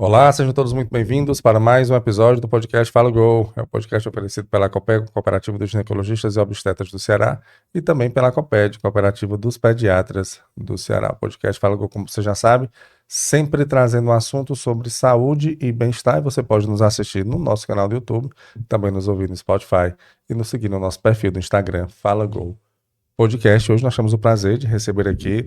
Olá, sejam todos muito bem-vindos para mais um episódio do podcast Fala Go. É um podcast oferecido pela Copeg, Cooperativa dos Ginecologistas e Obstetras do Ceará, e também pela Coped, Cooperativa dos Pediatras do Ceará. O podcast Fala Go, como você já sabe, sempre trazendo um assunto sobre saúde e bem-estar. E você pode nos assistir no nosso canal do YouTube, também nos ouvir no Spotify e nos seguir no nosso perfil do Instagram, Fala Go Podcast. Hoje nós temos o prazer de receber aqui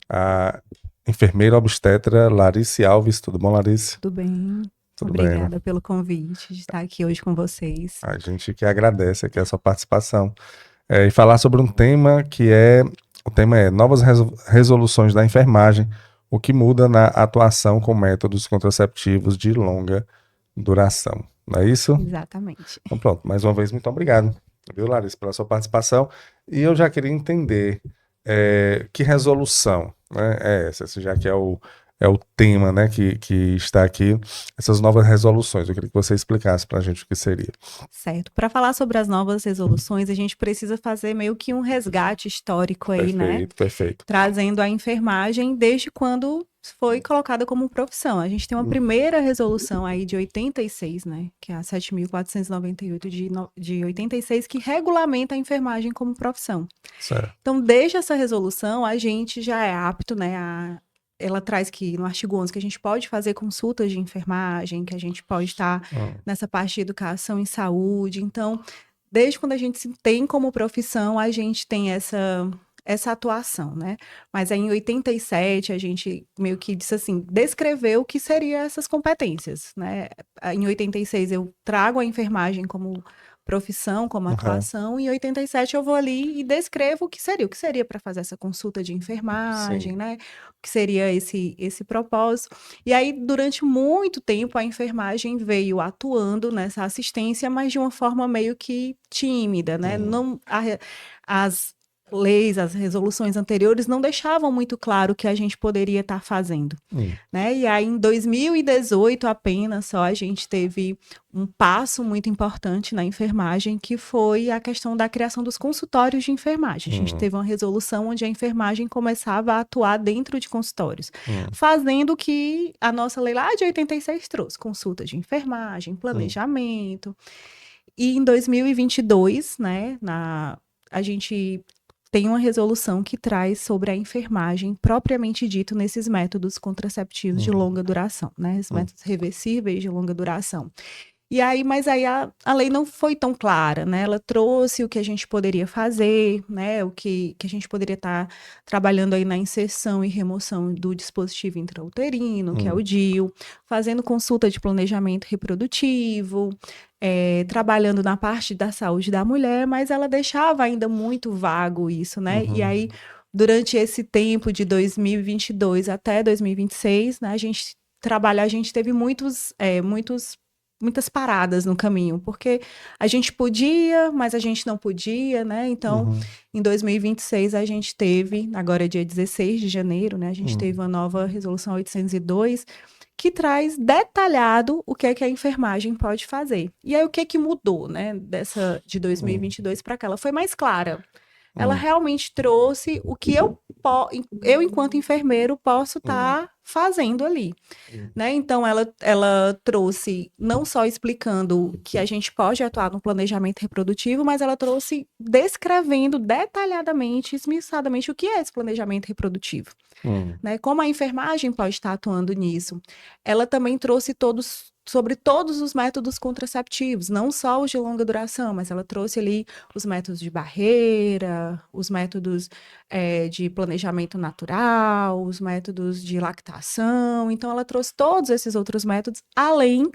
a enfermeira obstetra Larice Alves. Tudo bom, Larice? Tudo bem. Tudo bem, né? Obrigada pelo convite de estar aqui hoje com vocês. A gente que agradece aqui a sua participação. E falar sobre um tema o tema é novas resoluções da enfermagem, o que muda na atuação com métodos contraceptivos de longa duração. Não é isso? Exatamente. Então pronto, mais uma vez, muito obrigado, viu, Larissa, pela sua participação. E eu já queria entender que resolução, né, é essa, já que é o tema, né, que está aqui, essas novas resoluções. Eu queria que você explicasse para a gente o que seria. Certo. Para falar sobre as novas resoluções, a gente precisa fazer meio que um resgate histórico aí, né? Perfeito. Trazendo a enfermagem desde quando foi colocada como profissão. A gente tem uma primeira resolução aí de 86, né? Que é a 7.498 de 86, que regulamenta a enfermagem como profissão. Certo. Então, desde essa resolução, a gente já é apto, né, ela traz que no artigo 11 que a gente pode fazer consultas de enfermagem, que a gente pode estar nessa parte de educação em saúde. Então, desde quando a gente se tem como profissão, a gente tem essa atuação, né? Mas aí em 87 a gente meio que disse assim, descreveu o que seriam essas competências, né? Em 86 eu trago a enfermagem como profissão, como atuação, e em 87 eu vou ali e descrevo o que seria para fazer essa consulta de enfermagem, Sim. né? O que seria esse propósito. E aí, durante muito tempo, a enfermagem veio atuando nessa assistência, mas de uma forma meio que tímida, né? Não, as leis, as resoluções anteriores não deixavam muito claro o que a gente poderia estar fazendo, né? E aí, em 2018 apenas só, a gente teve um passo muito importante na enfermagem, que foi a questão da criação dos consultórios de enfermagem. A gente teve uma resolução onde a enfermagem começava a atuar dentro de consultórios, fazendo o que a nossa lei lá de 86 trouxe, consulta de enfermagem, planejamento. E em 2022, né, a gente tem uma resolução que traz sobre a enfermagem propriamente dito nesses métodos contraceptivos de longa duração, né? Esses métodos reversíveis de longa duração. E aí, mas aí a lei não foi tão clara, né? Ela trouxe o que a gente poderia fazer, né? O que a gente poderia estar trabalhando aí na inserção e remoção do dispositivo intrauterino, que é o DIU, fazendo consulta de planejamento reprodutivo, trabalhando na parte da saúde da mulher, mas ela deixava ainda muito vago isso, né? E aí, durante esse tempo de 2022 até 2026, né, a gente teve muitas paradas no caminho, porque a gente podia, mas a gente não podia, né? Então, em 2026 a gente teve, agora é dia 16 de janeiro, né? A gente teve uma nova resolução 802 que traz detalhado o que é que a enfermagem pode fazer. E aí o que mudou, né, dessa de 2022 para cá? Ela foi mais clara. Ela realmente trouxe o que eu enquanto enfermeiro, posso estar fazendo ali, né? Então, ela trouxe não só explicando que a gente pode atuar no planejamento reprodutivo, mas ela trouxe descrevendo detalhadamente, esmiuçadamente, o que é esse planejamento reprodutivo, né? Como a enfermagem pode estar atuando nisso. Ela também trouxe sobre todos os métodos contraceptivos, não só os de longa duração, mas ela trouxe ali os métodos de barreira, os métodos de planejamento natural, os métodos de lactação. Então, ela trouxe todos esses outros métodos, além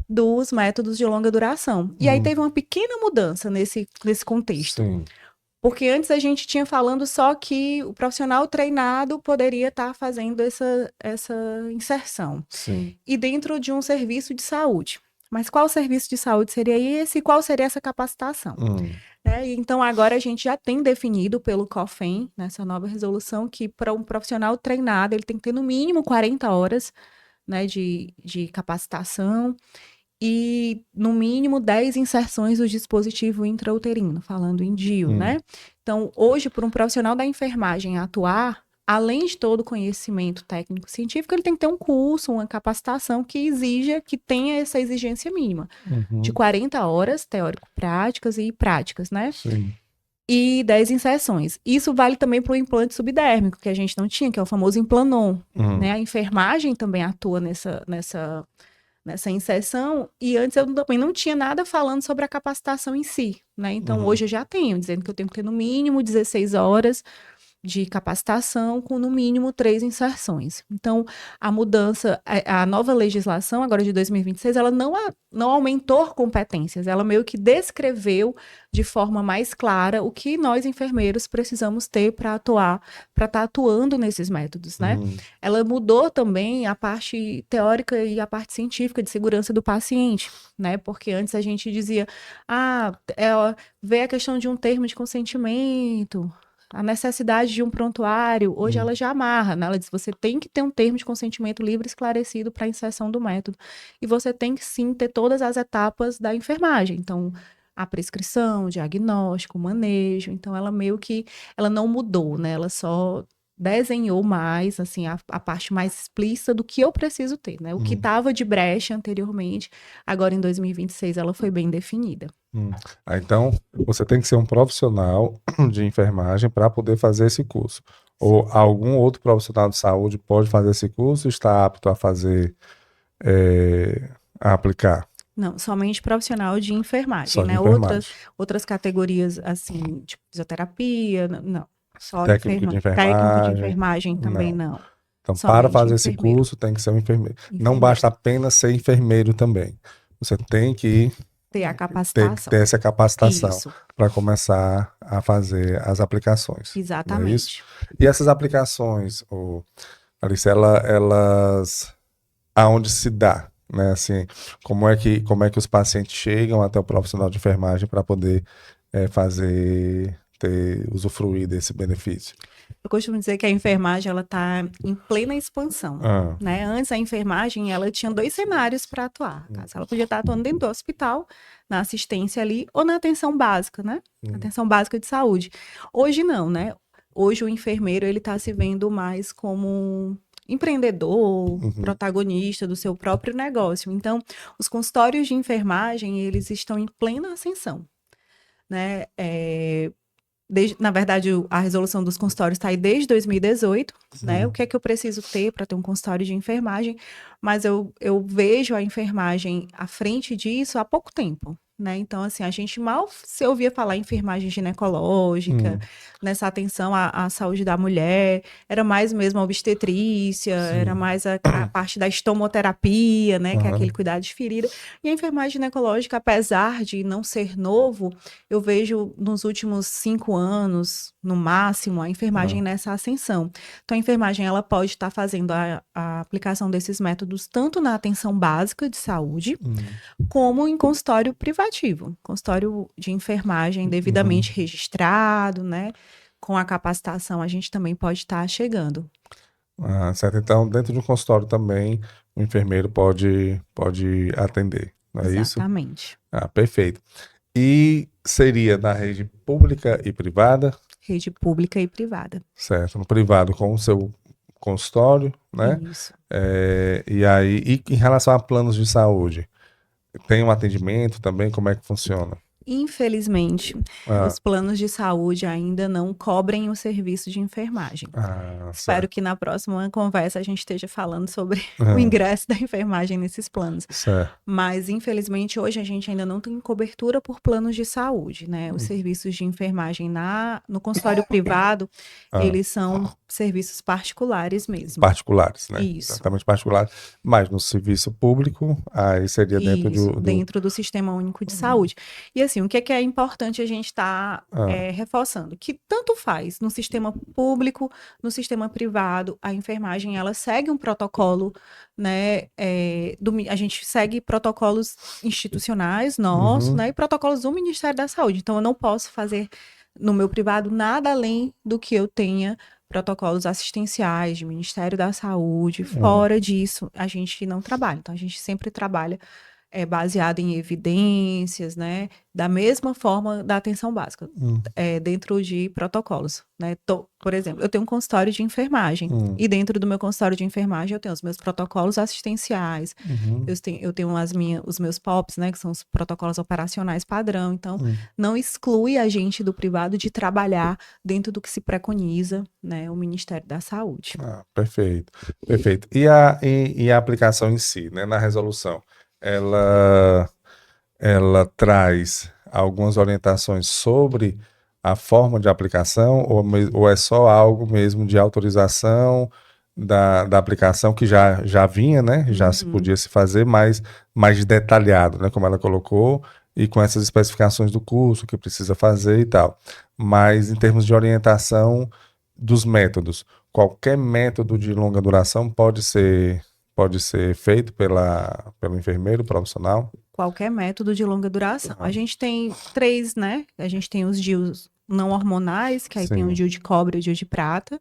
dos métodos de longa duração. E aí teve uma pequena mudança nesse contexto. Sim. Porque antes a gente tinha falando só que o profissional treinado poderia estar fazendo essa inserção. Sim. E dentro de um serviço de saúde. Mas qual serviço de saúde seria esse e qual seria essa capacitação? Então, agora a gente já tem definido pelo COFEN, nessa nova resolução, que para um profissional treinado, ele tem que ter no mínimo 40 horas, né, de capacitação e no mínimo 10 inserções do dispositivo intrauterino, falando em DIU, né? Então, hoje, para um profissional da enfermagem atuar além de todo o conhecimento técnico-científico, ele tem que ter um curso, uma capacitação que tenha essa exigência mínima, de 40 horas teórico-práticas e práticas, né? Sim. E 10 inserções. Isso vale também para o implante subdérmico, que a gente não tinha, que é o famoso Implanon, né? A enfermagem também atua nessa inserção, e antes eu também não tinha nada falando sobre a capacitação em si, né? Então, hoje eu já tenho, dizendo que eu tenho que ter no mínimo 16 horas de capacitação com no mínimo 3 inserções. Então, a mudança, a nova legislação, agora de 2026, ela não aumentou competências, ela meio que descreveu de forma mais clara o que nós enfermeiros precisamos ter para estar atuando nesses métodos, né? Ela mudou também a parte teórica e a parte científica de segurança do paciente, né? Porque antes a gente dizia, vê a questão de um termo de consentimento, a necessidade de um prontuário, hoje ela já amarra, né? Ela diz, você tem que ter um termo de consentimento livre e esclarecido para a inserção do método. E você tem que, sim, ter todas as etapas da enfermagem. Então, a prescrição, diagnóstico, manejo. Então, ela meio que, ela não mudou, né? Ela só desenhou mais, assim, a parte mais explícita do que eu preciso ter, né? O que estava de brecha anteriormente, agora em 2026 ela foi bem definida. Então, você tem que ser um profissional de enfermagem para poder fazer esse curso. Ou algum outro profissional de saúde pode fazer esse curso e está apto a fazer, a aplicar? Não, somente profissional de enfermagem, Só de né? enfermagem. Outras categorias, assim, tipo fisioterapia, não. Só Técnico de técnico de enfermagem? enfermagem também Não. não. Então, para Somente fazer esse enfermeiro. curso, tem que ser um enfermeiro. Não Enfermeiro. basta apenas ser enfermeiro também. Você tem que Ter a ter, capacitação. ter essa capacitação Isso, para começar a fazer as aplicações. Não é isso? exatamente. E essas aplicações, Alice, elas aonde se dá, né? Assim, como é que os pacientes chegam até o profissional de enfermagem para poder usufruir desse benefício? Eu costumo dizer que a enfermagem ela está em plena expansão, né? Antes a enfermagem ela tinha 2 cenários para atuar. Tá? Ela podia estar atuando dentro do hospital, na assistência ali, ou na atenção básica, né? Atenção básica de saúde. Hoje não, né? Hoje o enfermeiro ele está se vendo mais como empreendedor, protagonista do seu próprio negócio. Então, os consultórios de enfermagem eles estão em plena ascensão, né? Na verdade, a resolução dos consultórios está aí desde 2018, né? O que é que eu preciso ter para ter um consultório de enfermagem? Mas eu vejo a enfermagem à frente disso há pouco tempo, né? Então, assim, a gente mal se ouvia falar em enfermagem ginecológica, nessa atenção à saúde da mulher, era mais mesmo a obstetrícia, era mais a parte da estomoterapia, né? Que é aquele cuidado de ferida. E a enfermagem ginecológica, apesar de não ser novo, eu vejo nos últimos 5 anos, no máximo, a enfermagem nessa ascensão. Então, a enfermagem ela pode estar fazendo a aplicação desses métodos tanto na atenção básica de saúde, como em consultório privativo, consultório de enfermagem devidamente registrado, né? Com a capacitação, a gente também pode estar chegando. Certo. Então, dentro de um consultório também, o enfermeiro pode atender, não é isso? Exatamente. Perfeito. E seria na rede pública e privada? Rede pública e privada. Certo. No privado com o seu consultório, né? Isso. E aí, e em relação a planos de saúde, tem um atendimento também? Como é que funciona? Infelizmente, os planos de saúde ainda não cobrem o serviço de enfermagem. Espero que na próxima conversa a gente esteja falando sobre o ingresso da enfermagem nesses planos. Certo. Mas, infelizmente, hoje a gente ainda não tem cobertura por planos de saúde, né? Os serviços de enfermagem no consultório privado, eles são serviços particulares mesmo. Particulares, né? Isso. Exatamente particulares. Mas no serviço público, aí seria dentro do Sistema Único de Saúde. E assim, o que é importante a gente estar reforçando? Que tanto faz no sistema público, no sistema privado, a enfermagem, ela segue um protocolo, né? A gente segue protocolos institucionais nossos, né? E protocolos do Ministério da Saúde. Então, eu não posso fazer no meu privado nada além do que eu tenha protocolos assistenciais de Ministério da Saúde. Fora disso, a gente não trabalha. Então, a gente sempre trabalha é baseada em evidências, né? Da mesma forma da atenção básica, dentro de protocolos, né? Por exemplo, eu tenho um consultório de enfermagem, e dentro do meu consultório de enfermagem eu tenho os meus protocolos assistenciais, eu tenho os meus POPs, né? Que são os protocolos operacionais padrão, então não exclui a gente do privado de trabalhar dentro do que se preconiza, né? O Ministério da Saúde. Perfeito, perfeito. E a aplicação em si, né? Na resolução, ela traz algumas orientações sobre a forma de aplicação ou é só algo mesmo de autorização da aplicação que já vinha, né? Já se podia se fazer mais detalhado, né? Como ela colocou, e com essas especificações do curso que precisa fazer e tal. Mas em termos de orientação dos métodos, qualquer método de longa duração pode ser feito pelo enfermeiro profissional? Qualquer método de longa duração. A gente tem 3, né? A gente tem os DIUs não hormonais, que aí tem o DIU de cobre e o DIU de prata.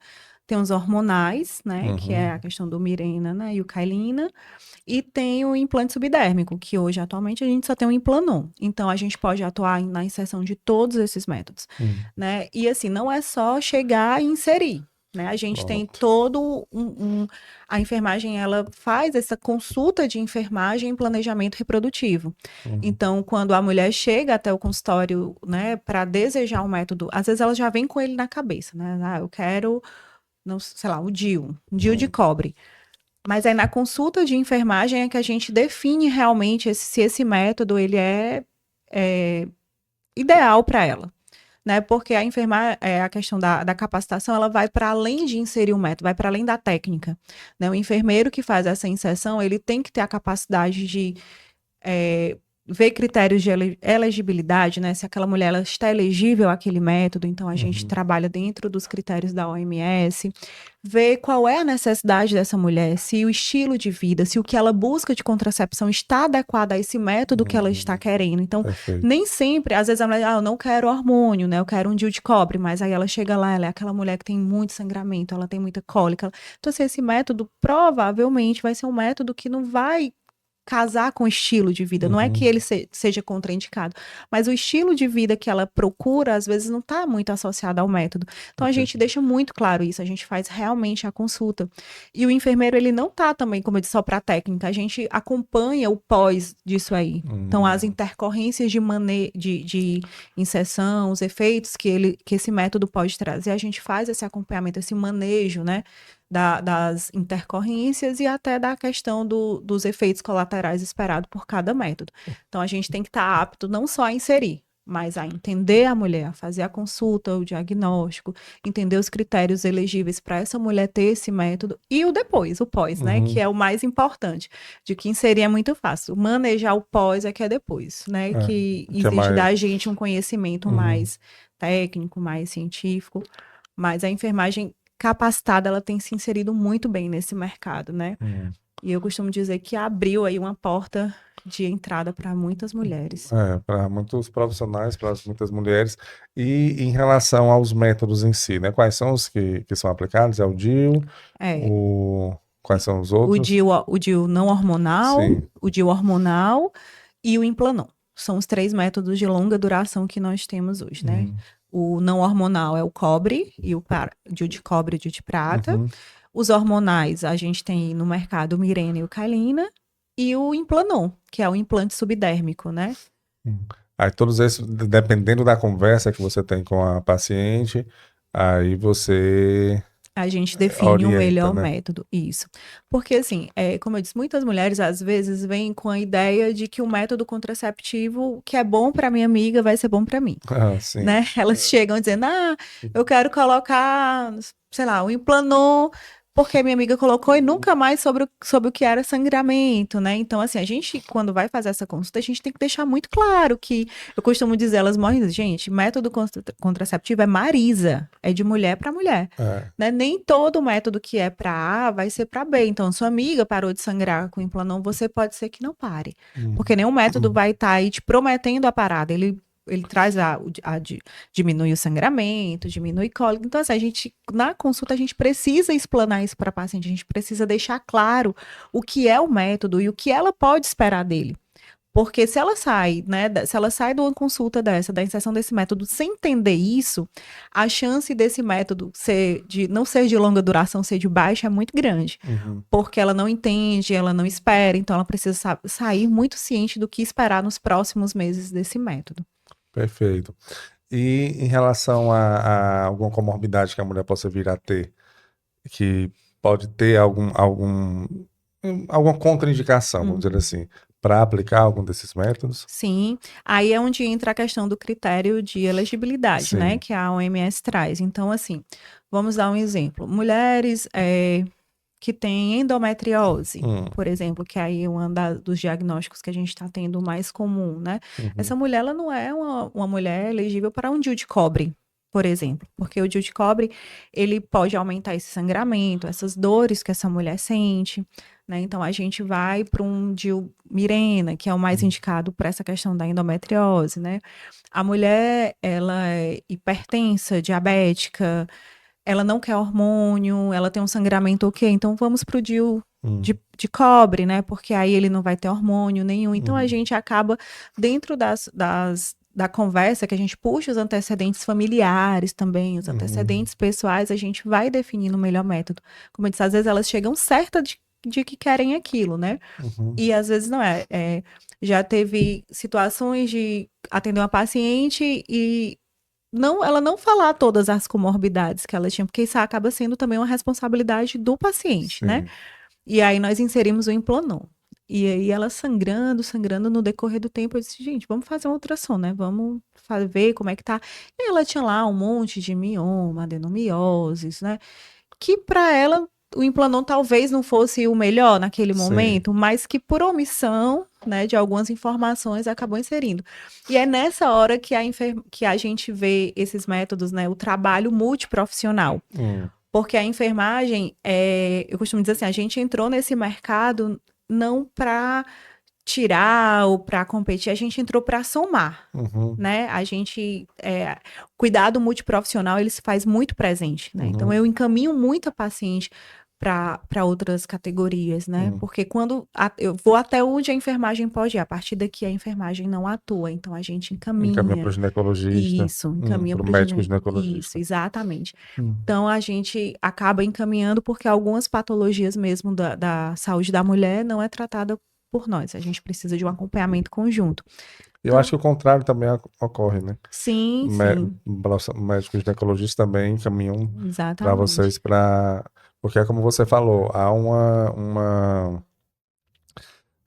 Tem os hormonais, né? Que é a questão do Mirena, né? E o Kailina. E tem o implante subdérmico, que hoje, atualmente, a gente só tem o Implanon. Então, a gente pode atuar na inserção de todos esses métodos, né? E, assim, não é só chegar e inserir, né? A gente tem todo a enfermagem, ela faz essa consulta de enfermagem em planejamento reprodutivo. Então, quando a mulher chega até o consultório, né, para desejar um método, às vezes ela já vem com ele na cabeça, né? Ah, eu quero, não, sei lá, um DIU de cobre. Mas aí na consulta de enfermagem é que a gente define realmente se esse método ele é ideal para ela, né? Porque a questão da capacitação, ela vai para além de inserir o método, vai para além da técnica, né? O enfermeiro que faz essa inserção, ele tem que ter a capacidade de ver critérios de elegibilidade, né? Se aquela mulher ela está elegível àquele método, então a gente trabalha dentro dos critérios da OMS, ver qual é a necessidade dessa mulher, se o estilo de vida, se o que ela busca de contracepção está adequado a esse método que ela está querendo. Então, nem sempre, às vezes a mulher, eu não quero hormônio, né? Eu quero um DIU de cobre, mas aí ela chega lá, ela é aquela mulher que tem muito sangramento, ela tem muita cólica. Então, assim, esse método provavelmente vai ser um método que não vai casar com o estilo de vida. Não é que ele seja contraindicado, mas o estilo de vida que ela procura, às vezes, não está muito associado ao método. Então, a gente deixa muito claro isso, a gente faz realmente a consulta. E o enfermeiro, ele não está também, como eu disse, só para a técnica, a gente acompanha o pós disso aí. Então, as intercorrências de inserção, os efeitos que esse método pode trazer, a gente faz esse acompanhamento, esse manejo, né? Das intercorrências e até da questão dos efeitos colaterais esperados por cada método. Então, a gente tem que estar apto não só a inserir, mas a entender a mulher, a fazer a consulta, o diagnóstico, entender os critérios elegíveis para essa mulher ter esse método e o depois, o pós, né? Que é o mais importante. De que inserir é muito fácil. Manejar o pós é que é depois, né? Que exige da gente um conhecimento mais técnico, mais científico. Mas a enfermagem capacitada, ela tem se inserido muito bem nesse mercado, né? E eu costumo dizer que abriu aí uma porta de entrada para muitas mulheres. Para muitos profissionais, para muitas mulheres. E em relação aos métodos em si, né? Quais são os que são aplicados? É o DIU? Quais são os outros? O DIU não hormonal, o DIU hormonal e o Implanon. São os 3 métodos de longa duração que nós temos hoje, né? O não hormonal é o cobre, e o DIU de cobre e o DIU de prata. Os hormonais, a gente tem no mercado o Mirena e o Kailina. E o Implanon, que é o implante subdérmico, né? Aí todos esses, dependendo da conversa que você tem com a paciente, aí você... A gente define o melhor método, isso. Porque, assim, como eu disse, muitas mulheres, às vezes, vêm com a ideia de que o método contraceptivo que é bom para minha amiga vai ser bom para mim, né? Elas chegam dizendo, eu quero colocar, sei lá, o Implanon, porque minha amiga colocou e nunca mais sobre o que era sangramento, né? Então, assim, a gente, quando vai fazer essa consulta, a gente tem que deixar muito claro que, eu costumo dizer, elas morrem, gente, método contraceptivo é Marisa, é de mulher para mulher, né? Nem todo método que é para A vai ser para B. Então, sua amiga parou de sangrar com o Implanon, você pode ser que não pare, porque nenhum método vai estar aí te prometendo a parada, ele traz diminui o sangramento, diminui cólica. Então, assim, na consulta, a gente precisa explanar isso para a paciente, a gente precisa deixar claro o que é o método e o que ela pode esperar dele. Porque se ela sai, né, se ela sai de uma consulta dessa, da inserção desse método, sem entender isso, a chance desse método não ser de longa duração, ser de baixa, é muito grande. Porque ela não entende, ela não espera, então ela precisa sair muito ciente do que esperar nos próximos meses desse método. Perfeito. E em relação a alguma comorbidade que a mulher possa vir a ter, que pode ter alguma contraindicação, vamos dizer assim, para aplicar algum desses métodos? Sim, aí é onde entra a questão do critério de elegibilidade, né, Sim. que a OMS traz. Então, assim, vamos dar um exemplo. Mulheres que têm endometriose, por exemplo, que aí é um dos diagnósticos que a gente está tendo mais comum, né? Essa mulher, ela não é uma mulher elegível para um DIU de cobre, por exemplo, porque o DIU de cobre, ele pode aumentar esse sangramento, essas dores que essa mulher sente, né? Então, a gente vai para um DIU Mirena, que é o mais indicado para essa questão da endometriose, né? A mulher, ela é hipertensa, diabética, ela não quer hormônio, ela tem um sangramento ok, então vamos pro DIU de cobre, né? Porque aí ele não vai ter hormônio nenhum. Então a gente acaba, dentro da conversa, que a gente puxa os antecedentes familiares também, os antecedentes pessoais, a gente vai definindo o melhor método. Como eu disse, às vezes elas chegam certas de que querem aquilo, né? E às vezes não é. Já teve situações de atender uma paciente e ela não falar todas as comorbidades que ela tinha, porque isso acaba sendo também uma responsabilidade do paciente, Sim. né? E aí nós inserimos o Implanon. E aí ela sangrando no decorrer do tempo, eu disse, gente, vamos fazer uma ultrassom, né? Vamos ver como é que tá. E ela tinha lá um monte de mioma, adenomioses, né? Que para ela o Implanon talvez não fosse o melhor naquele momento, mas que por omissão, né, de algumas informações acabou inserindo. E é nessa hora que a gente vê esses métodos, né, o trabalho multiprofissional. Porque a enfermagem, eu costumo dizer assim, a gente entrou nesse mercado não para tirar ou para competir, a gente entrou para somar, né? A gente, cuidado multiprofissional, ele se faz muito presente, né? Então, eu encaminho muito a paciente para outras categorias, né? Porque quando eu vou até onde a enfermagem pode ir, a partir daqui a enfermagem não atua, então a gente Encaminha para o ginecologista. Isso, encaminha para o para o médico ginecologista. Isso, ginecologista. exatamente. Então, a gente acaba encaminhando porque algumas patologias mesmo da saúde da mulher não é tratada por nós. A gente precisa de um acompanhamento conjunto. Eu acho que o contrário também ocorre, né? Sim, sim. Médicos ginecologistas também encaminham para Exatamente. vocês porque é como você falou, há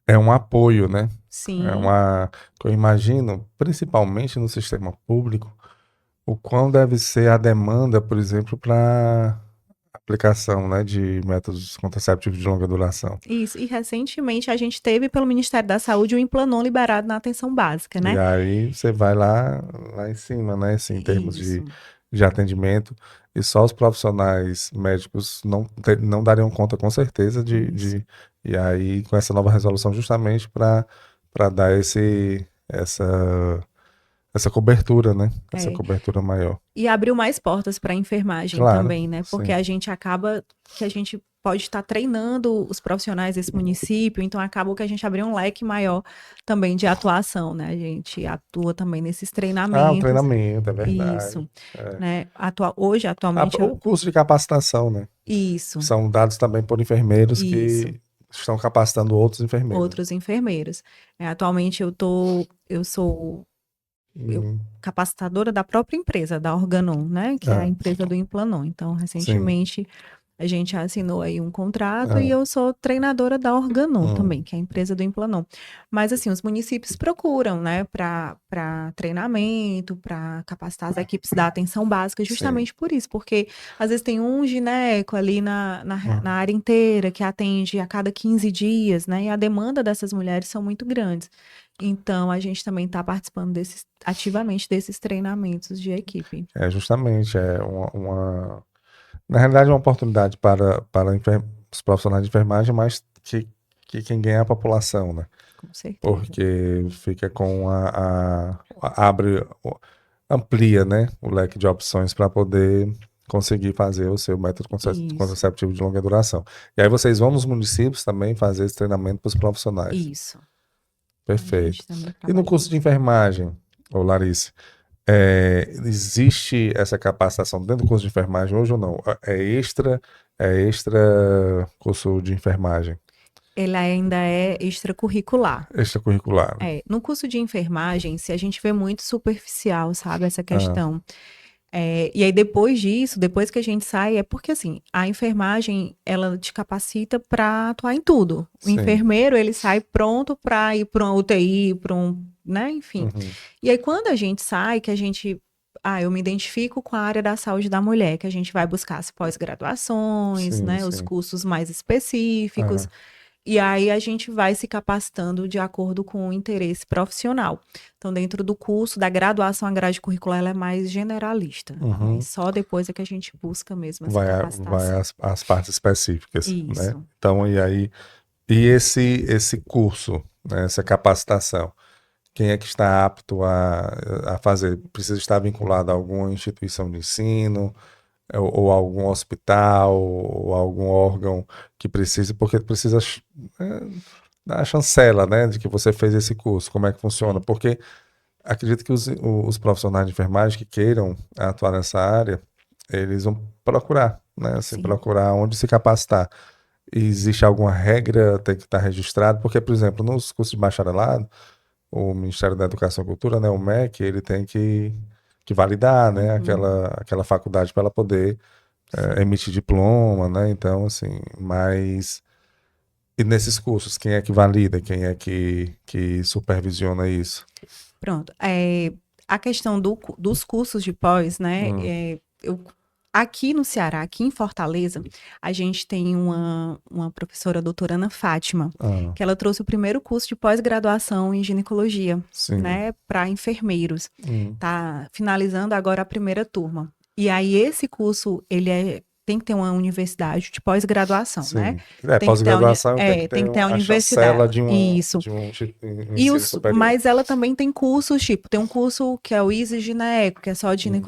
é um apoio, né? Sim. Eu imagino, principalmente no sistema público, o quão deve ser a demanda, por exemplo, para aplicação, né, de métodos contraceptivos de longa duração. Isso. E recentemente a gente teve pelo Ministério da Saúde o Implanon liberado na atenção básica, né? E aí você vai lá em cima, né, assim, em termos de atendimento, e só os profissionais médicos não dariam conta com certeza e aí com essa nova resolução justamente para dar essa cobertura, né? Essa cobertura maior. E abriu mais portas para a enfermagem também, né? Porque a gente acaba que a gente pode estar treinando os profissionais desse município, então acaba que a gente abriu um leque maior também de atuação, né? A gente atua também nesses treinamentos. O treinamento, é verdade. Isso. Né? Atualmente... O curso de capacitação, né? Isso. São dados também por enfermeiros que estão capacitando outros enfermeiros. Outros enfermeiros. Atualmente eu sou capacitadora da própria empresa, da Organon, né? Que é a empresa do Implanon. Então, recentemente, a gente assinou aí um contrato e eu sou treinadora da Organon também, que é a empresa do Implanon. Mas, assim, os municípios procuram, né? Para treinamento, para capacitar as equipes da atenção básica, justamente por isso. Porque, às vezes, tem um gineco ali na área inteira que atende a cada 15 dias, né? E a demanda dessas mulheres são muito grandes. Então, a gente também está participando ativamente desses treinamentos de equipe. Justamente, na realidade, é uma oportunidade para os profissionais de enfermagem, mas que quem ganha é a população, né? Com certeza. Porque fica amplia, né, o leque de opções para poder conseguir fazer o seu método contraceptivo de longa duração. E aí vocês vão nos municípios também fazer esse treinamento para os profissionais. Isso. Perfeito. também E no trabalha. curso de enfermagem, ô Larissa, existe essa capacitação dentro do curso de enfermagem hoje ou não? É extra curso de enfermagem, Ele ainda é extracurricular. extracurricular, né? No curso de enfermagem, se a gente vê muito superficial, sabe, essa Ah, questão. E aí depois disso, depois que a gente sai, é porque assim, a enfermagem, ela te capacita para atuar em tudo. O sim. enfermeiro, ele sai pronto para ir para uma UTI, para um, né, enfim. Uhum. E aí quando a gente sai, que a gente, eu me identifico com a área da saúde da mulher, que a gente vai buscar as pós-graduações, Sim, né, os sim. cursos mais específicos. Ah, E aí a gente vai se capacitando de acordo com o interesse profissional. Então, dentro do curso, da graduação, a grade curricular ela é mais generalista. E aí uhum. só depois é que a gente busca mesmo essa Vai capacitação. às partes específicas, né? Isso. Então, e aí, e esse curso, né, essa capacitação, quem é que está apto a fazer? Precisa estar vinculado a alguma instituição de ensino, ou algum hospital, ou algum órgão que precise, porque precisa dar a chancela, né, de que você fez esse curso, como é que funciona? Sim. Porque acredito que os profissionais de enfermagem que queiram atuar nessa área, eles vão procurar, né, assim, Sim. procurar onde se capacitar. E existe alguma regra, tem que estar registrado, porque, por exemplo, nos cursos de bacharelado, o Ministério da Educação e Cultura, né, o MEC, ele tem que validar, né, Uhum. aquela faculdade para ela poder Sim. emitir diploma, né, então, assim, mas... E nesses cursos, quem é que valida, quem é que supervisiona isso? Pronto. A questão dos cursos de pós, né? Hum, Aqui no Ceará, aqui em Fortaleza, a gente tem uma professora, a doutora Ana Fátima, ah, que ela trouxe o primeiro curso de pós-graduação em ginecologia, sim. né, para enfermeiros. Hum, Tá finalizando agora a primeira turma. E aí esse curso, tem que ter uma universidade de pós-graduação, né? sim. Tem que ter Pós-graduação tem que tem ter que ter a a universidade. chancela Isso. de um ensino superior. Mas ela também tem cursos, tipo, tem um curso que é o Easy Gineco, que é só de Hum,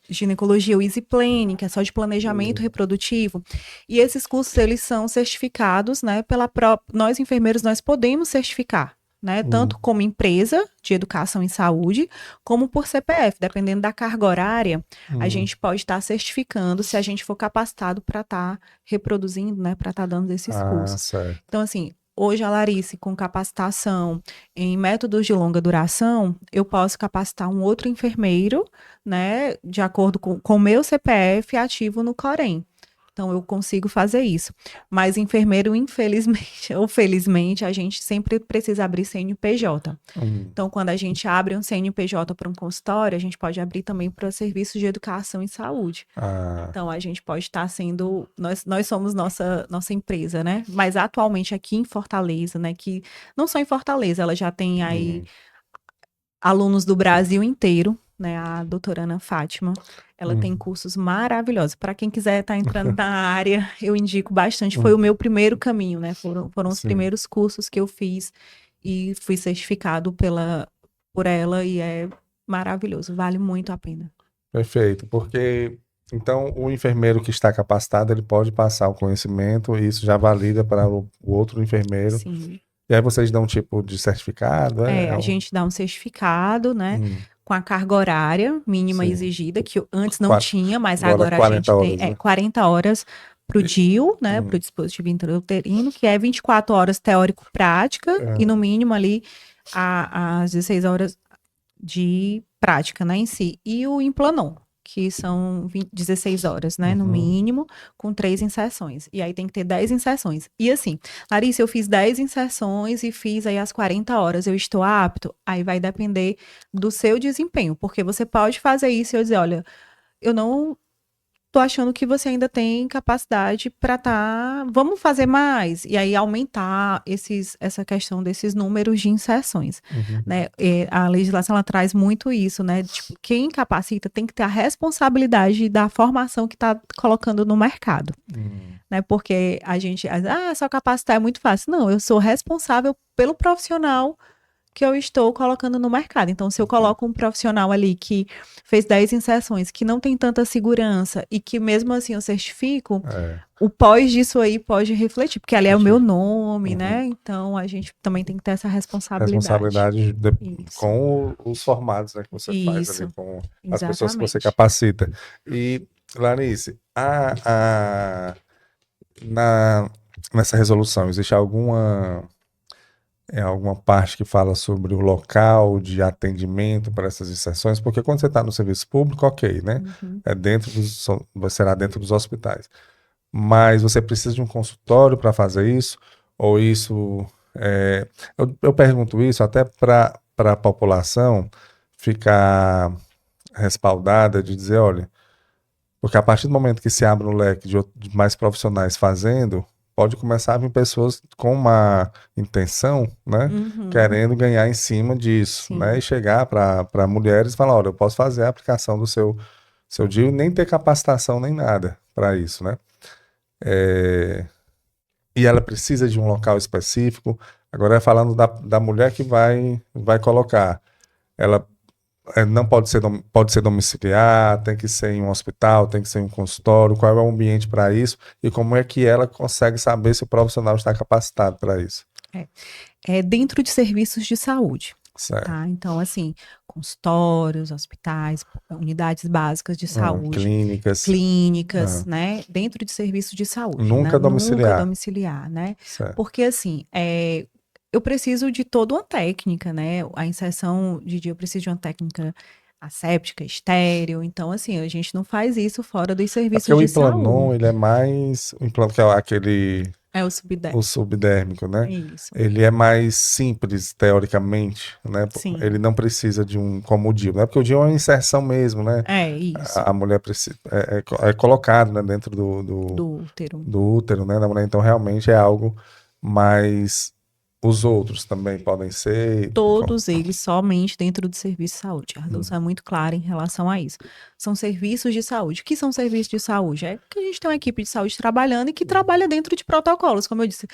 ginecologia, o Easy Planning, que é só de planejamento hum, reprodutivo. E esses cursos, eles são certificados, né, pela própria, nós enfermeiros, nós podemos certificar, né, hum, tanto como empresa de educação em saúde, como por CPF, dependendo da carga horária, a hum. gente pode estar certificando se a gente for capacitado para estar reproduzindo, né, para estar dando esses Ah, cursos. certo. Então, assim, hoje a Larice, com capacitação em métodos de longa duração, eu posso capacitar um outro enfermeiro, né, de acordo com o meu CPF ativo no Corém. Então, eu consigo fazer isso. Mas enfermeiro, infelizmente ou felizmente, a gente sempre precisa abrir CNPJ. Hum. Então, quando a gente abre um CNPJ para um consultório, a gente pode abrir também para serviços de educação e saúde. Ah, Então, a gente pode estar sendo. Nós somos nossa empresa, né? Mas atualmente aqui em Fortaleza, né? Que não só em Fortaleza, ela já tem aí hum, alunos do Brasil inteiro, né? A doutora Ana Fátima. Ela tem hum, cursos maravilhosos. Para quem quiser estar entrando na área, eu indico bastante. Foi o hum. meu primeiro caminho, né? Foram os Sim, primeiros cursos que eu fiz e fui certificado por ela e é maravilhoso. Vale muito a pena. perfeito. Porque então o enfermeiro que está capacitado, ele pode passar o conhecimento e isso já valida para o outro enfermeiro. Sim. E aí vocês dão um tipo de certificado, A gente dá um certificado, né, hum, com a carga horária mínima sim. exigida, que antes não Qua- tinha, mas Agora agora a 40 gente tem horas, né? 40 horas para o E- DIU, né, para o hum, dispositivo intrauterino, que é 24 horas teórico-prática e no é, mínimo ali as 16 horas de prática, né, em si. E o Implanon, que são 16 horas, né, no uhum. mínimo, com 3 inserções. E aí tem que ter 10 inserções. E assim, Larissa, eu fiz 10 inserções e fiz aí as 40 horas. Eu estou apto? Aí vai depender do seu desempenho, porque você pode fazer isso e eu dizer, olha, eu não tô achando que você ainda tem capacidade para vamos fazer mais e aí aumentar essa questão desses números de inserções, Uhum. né? A legislação ela traz muito isso, né? Tipo, quem capacita tem que ter a responsabilidade da formação que está colocando no mercado, Hum. né? Porque a gente, só capacitar é muito fácil. Não, eu sou responsável pelo profissional que eu estou colocando no mercado. Então, se eu coloco um profissional ali que fez 10 inserções, que não tem tanta segurança e que mesmo assim eu certifico, o pós disso aí pode refletir, porque ali é o meu nome, né? Então, a gente também tem que ter essa responsabilidade. Com os formados, né, que você faz ali, com as pessoas que você capacita. E, Larice, nessa resolução, existe alguma parte que fala sobre o local de atendimento para essas inserções? Porque quando você está no serviço público, ok, né? Será dentro dos hospitais. Mas você precisa de um consultório para fazer isso? Ou isso... eu pergunto isso até para a população ficar respaldada de dizer, olha, porque a partir do momento que se abre um leque de mais profissionais fazendo, pode começar a vir pessoas com uma intenção, né, querendo ganhar em cima disso, né, e chegar para mulheres e falar, olha, eu posso fazer a aplicação do seu DIU e nem ter capacitação nem nada para isso, né. E ela precisa de um local específico. Agora, falando da mulher que vai colocar, ela não pode ser domiciliar, tem que ser em um hospital, tem que ser em um consultório, qual é o ambiente para isso e como é que ela consegue saber se o profissional está capacitado para isso? É dentro de serviços de saúde. Certo. Tá? Então, assim, consultórios, hospitais, unidades básicas de saúde, clínicas, né? Dentro de serviços de saúde. Nunca né? domiciliar. Nunca domiciliar, né? Certo. Porque, assim, eu preciso de toda uma técnica, né? A inserção de DIU, eu preciso de uma técnica asséptica, estéril. Então, assim, a gente não faz isso fora dos serviços de saúde. O Implanon, ele é mais... O Implanon, que é aquele... É o subdérmico. O subdérmico, né? Isso. Ele é mais simples, teoricamente, né? Sim. Ele não precisa de como o DIU, né? Porque o DIU é uma inserção mesmo, né? Isso. A mulher precisa, é colocado, né, dentro do útero, né, da mulher. Então, realmente é algo mais... Os outros também podem ser... Todos eles somente dentro do serviço de saúde. A resolução é muito clara em relação a isso. São serviços de saúde. O que são serviços de saúde? É que a gente tem uma equipe de saúde trabalhando e que trabalha dentro de protocolos. Como eu disse,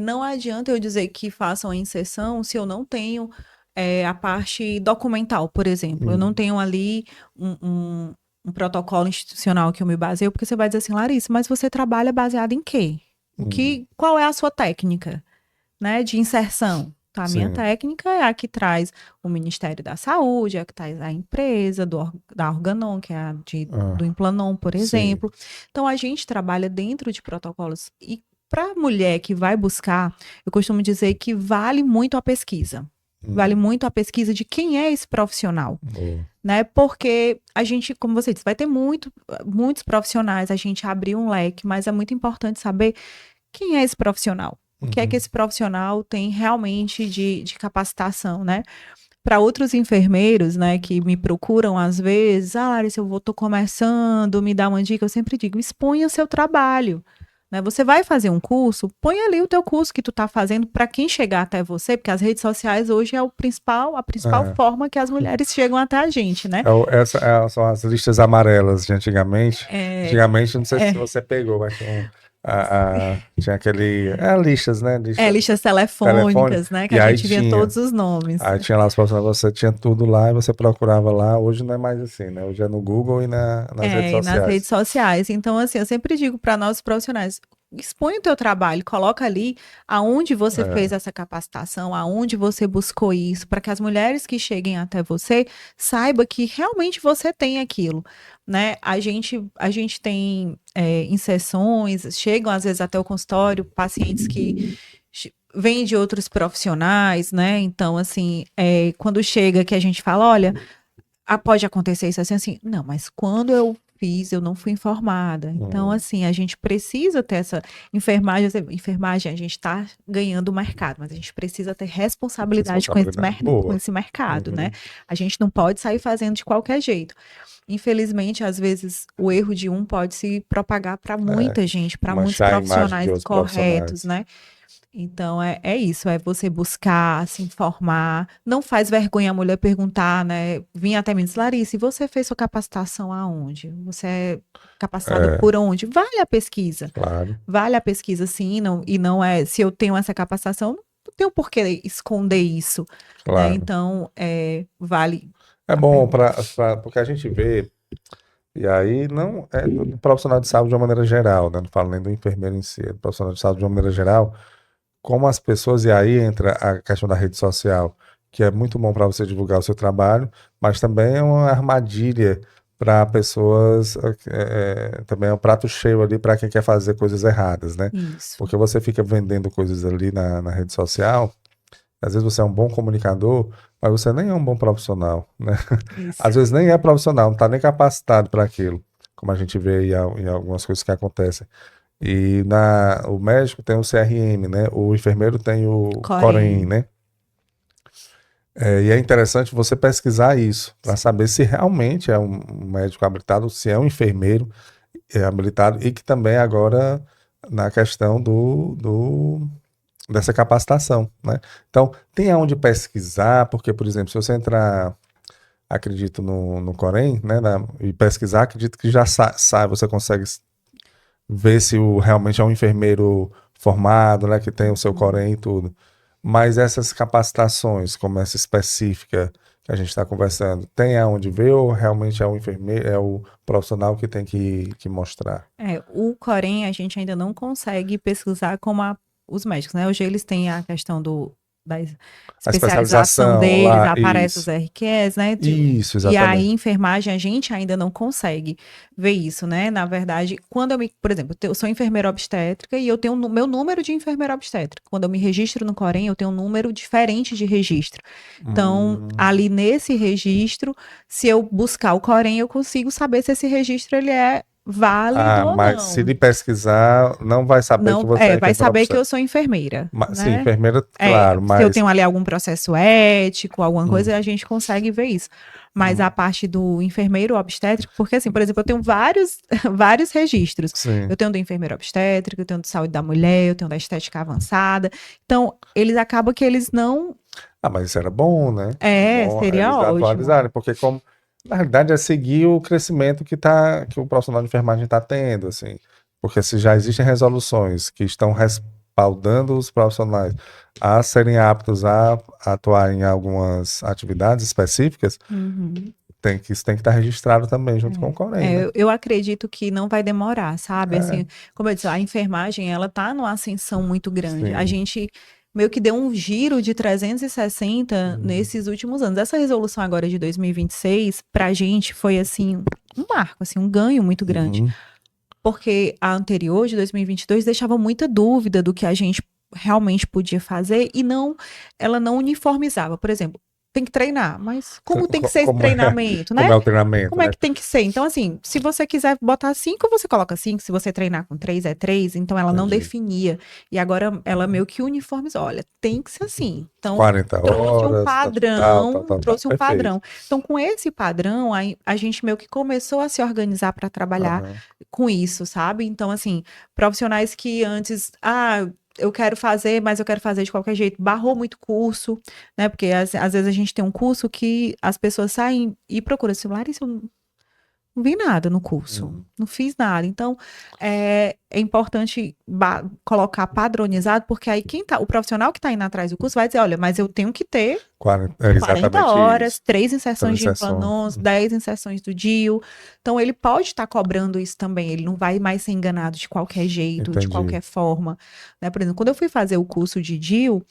não adianta eu dizer que façam a inserção se eu não tenho a parte documental, por exemplo. Eu não tenho ali um protocolo institucional que eu me baseio, porque você vai dizer assim, Larissa, mas você trabalha baseado em quê? Qual é a sua técnica? Né, de inserção. Então, a minha técnica é a que traz o Ministério da Saúde, é a que traz a empresa da Organon, que é a do Implanon, por exemplo. Então, a gente trabalha dentro de protocolos. E para a mulher que vai buscar, eu costumo dizer que vale muito a pesquisa. Vale muito a pesquisa de quem é esse profissional. Né? Porque a gente, como você disse, vai ter muitos profissionais, a gente abriu um leque, mas é muito importante saber quem é esse profissional. O que é que esse profissional tem realmente de capacitação, né? Para outros enfermeiros, né, que me procuram às vezes, Larissa, tô começando, me dá uma dica, eu sempre digo, exponha o seu trabalho. Né? Você vai fazer um curso, põe ali o teu curso que tu tá fazendo para quem chegar até você, porque as redes sociais hoje é a principal forma que as mulheres chegam até a gente, né? São as listas amarelas de antigamente. Antigamente, não sei se você pegou, mas tinha aquele... listas, né? Listas telefônicas, né? Que a gente via todos os nomes. Aí tinha lá as profissionais, você tinha tudo lá e você procurava lá. Hoje não é mais assim, né? Hoje é no Google e nas redes sociais. Nas redes sociais. Então, assim, eu sempre digo para nossos profissionais, expõe o teu trabalho, coloca ali aonde você fez essa capacitação, aonde você buscou isso, para que as mulheres que cheguem até você saibam que realmente você tem aquilo, né? A gente tem inserções, chegam às vezes até o consultório, pacientes que vêm de outros profissionais, né? Então, assim, quando chega que a gente fala, olha, pode acontecer isso assim, não, mas quando eu fiz, eu não fui informada. Então, assim, a gente precisa ter essa enfermagem, a gente está ganhando o mercado, mas a gente precisa ter responsabilidade com esse mercado, né? A gente não pode sair fazendo de qualquer jeito. Infelizmente, às vezes, o erro de um pode se propagar para muita gente, para muitos profissionais corretos, né? Então, é isso, é você buscar, se informar. Não faz vergonha a mulher perguntar, né? Vim até mim e diz, Larissa, e você fez sua capacitação aonde? Você é capacitada por onde? Vale a pesquisa. Claro. Vale a pesquisa, sim, e não é, se eu tenho essa capacitação, tenho por que esconder isso, né? Claro. Então, vale É a bom pergunta. porque a gente vê, e aí não é do profissional de saúde de uma maneira geral, né? Não falo nem do enfermeiro em si, é do profissional de saúde de uma maneira geral, como as pessoas, e aí entra a questão da rede social, que é muito bom para você divulgar o seu trabalho, mas também é uma armadilha para pessoas, também é um prato cheio ali para quem quer fazer coisas erradas, né? Isso, Porque você fica vendendo coisas ali na rede social, às vezes você é um bom comunicador, mas você nem é um bom profissional, né? isso. Às vezes nem é profissional, não está nem capacitado para aquilo, como a gente vê aí em algumas coisas que acontecem. E o médico tem o CRM, né? O enfermeiro tem o Corém, Corém. né? E é interessante você pesquisar isso, para saber se realmente é um médico habilitado, se é um enfermeiro habilitado, e que também agora na questão dessa capacitação, né? Então, tem aonde pesquisar, porque, por exemplo, se você entrar, acredito, no Corém, né, e pesquisar, acredito que já sai, você consegue ver se realmente é um enfermeiro formado, né, que tem o seu Uhum. Corém e tudo. Mas essas capacitações, como essa específica que a gente está conversando, tem aonde ver ou realmente é o enfermeiro, é o profissional que tem que mostrar? O Corém a gente ainda não consegue pesquisar como os médicos, né? Hoje eles têm a questão da A especialização especialização deles, lá, aparece os isso. RQs, né? Isso, E aí, exatamente. enfermagem, a gente ainda não consegue ver isso, né? Na verdade, quando por exemplo, eu sou enfermeira obstétrica e eu tenho o meu número de enfermeira obstétrica. Quando eu me registro no Corém, eu tenho um número diferente de registro. Então, Hum. ali nesse registro, se eu buscar o Corém, eu consigo saber se esse registro ele é válido ou Mas se não. ele pesquisar, não vai saber que Não, você é vai enfermeira saber que eu obstétrica. sou enfermeira, Sim, né? enfermeira, claro, Se eu mas. tenho ali algum processo ético, alguma Hum, coisa, a gente consegue ver isso. Mas a hum, parte do enfermeiro obstétrico, porque assim, por exemplo, eu tenho vários, vários registros. sim. Eu tenho do enfermeiro obstétrico, eu tenho do saúde da mulher, eu tenho da estética avançada. Então, eles acabam que eles não. Ah, mas isso era bom, né? Bom Seria eles ótimo. atualizarem, porque como, na realidade, é seguir o crescimento que o profissional de enfermagem está tendo, assim. Porque se já existem resoluções que estão respaldando os profissionais a serem aptos a atuar em algumas atividades específicas, Uhum. isso tem que estar registrado também, junto com o Corém, né? Eu acredito que não vai demorar, sabe? É, Assim, como eu disse, a enfermagem, ela tá numa ascensão muito grande. A sim. gente meio que deu um giro de 360 Uhum. nesses últimos anos. Essa resolução agora de 2026, pra gente, foi, assim, um marco, assim, um ganho muito grande. Uhum. Porque a anterior, de 2022, deixava muita dúvida do que a gente realmente podia fazer e ela não uniformizava. Por exemplo, tem que treinar, mas como tem que ser esse treinamento, Como né? é o treinamento, Como é né? que tem que ser? Então, assim, se você quiser botar 5, você coloca 5. Se você treinar com 3, é 3. Então, ela não Entendi. definia. E agora ela meio que uniformizou. Olha, tem que ser assim. Então, 40 trouxe um horas, tal, tal, padrão, tal, tal. trouxe um Perfeito. padrão. Então, com esse padrão, a gente meio que começou a se organizar para trabalhar Aham. com isso, sabe? Então, assim, profissionais que antes, eu quero fazer, mas eu quero fazer de qualquer jeito, barrou muito curso, né? Porque às vezes a gente tem um curso que as pessoas saem e procuram assim, Larissa, eu não vi nada no curso, Uhum. não fiz nada. Então, é importante colocar padronizado, porque aí o profissional que está indo atrás do curso vai dizer, olha, mas eu tenho que ter 40, é 40 exatamente horas, isso. 3 inserções de Transição. implanon, 10 inserções do DIU. Então, ele pode estar cobrando isso também. Ele não vai mais ser enganado de qualquer jeito, de Entendi. qualquer forma. Né? Por exemplo, quando eu fui fazer o curso de DIU,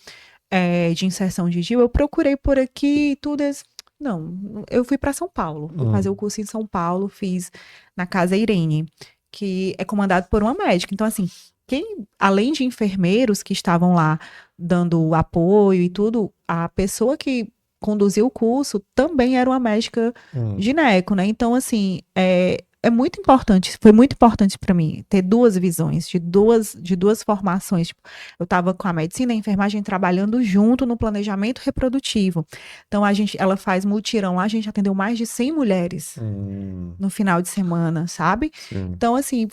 de inserção de DIU, eu procurei por aqui tudo. Não, eu fui para São Paulo. Fui fazer o Hum. curso em São Paulo, fiz na Casa Irene, que é comandado por uma médica. Então, assim, além de enfermeiros que estavam lá dando apoio e tudo, a pessoa que conduziu o curso também era uma médica Hum. gineco, né? Então, assim, é muito importante, foi muito importante para mim ter duas visões, de duas formações. Tipo, eu estava com a medicina e a enfermagem trabalhando junto no planejamento reprodutivo. Então, ela faz mutirão lá, a gente atendeu mais de 100 mulheres Hum. no final de semana, sabe? Sim. Então, assim,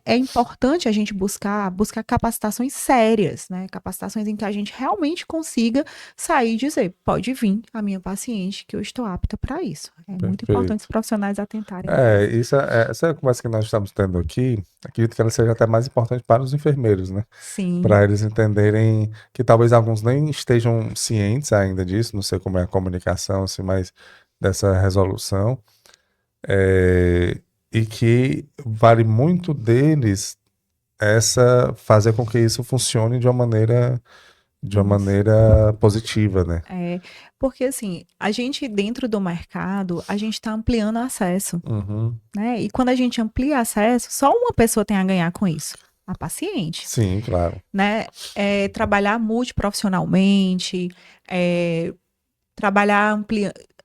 é importante a gente buscar capacitações sérias, né? Capacitações em que a gente realmente consiga sair e dizer, pode vir a minha paciente que eu estou apta para isso. É muito importante os Perfeito. profissionais atentarem para isso. essa conversa que nós estamos tendo aqui, acredito que ela seja até mais importante para os enfermeiros, né? Sim, Para eles entenderem que talvez alguns nem estejam cientes ainda disso, não sei como é a comunicação, assim, mas dessa resolução, e que vale muito deles fazer com que isso funcione de uma isso. maneira positiva, né? É, porque assim, a gente dentro do mercado, a gente está ampliando acesso, Uhum. né? E quando a gente amplia acesso, só uma pessoa tem a ganhar com isso, a paciente, Sim, claro. né? Trabalhar multiprofissionalmente, é, trabalhar